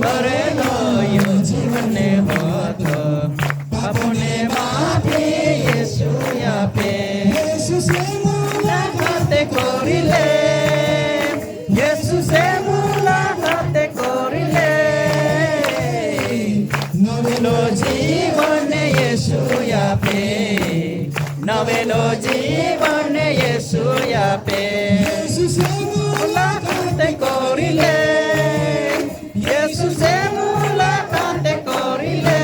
भरेलो यो जीवनले होत अपने माथि येशू यापे येशूसे मुलाकात करिले येशूसे मुलाकात करिले नवेलो जीवन येशू यापे नवेलो जीवन येशू यापे येशूसे मुलाकात करिले येशूसे मुलाकात करिले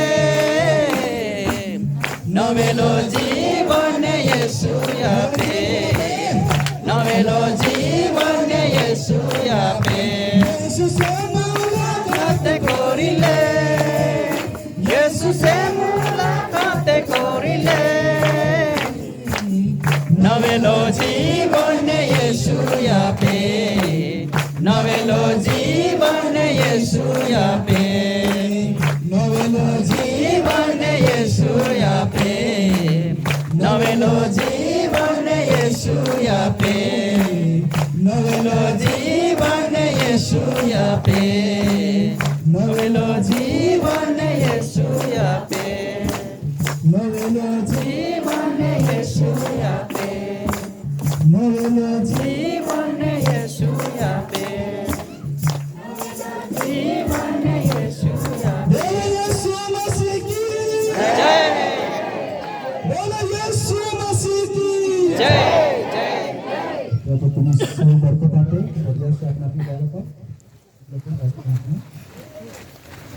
नवेलो जीवन येशू यापे नवेलो जीवन येशू यापे येशूसे मुलाकात करिले येशूसे मुलाकात करिले नवेलो जीवन येशू यापे नवेलो जीवन येशू यापे नवेलो जीवन येशू यापे नवेलो जीवन येशू यापे नवेलो जीवन येशू यापे नवेलो जीवन येशू यापे नवेलो जीवन येशू यापे नवेलो जीवन येशू यापे जीवन येशू यापे येशू मसीह की जय बोलो येशू मसीह की जय जय तो तुम्हें सब बरकत आते और जैसे अपना अपनी जगह पर लेकिन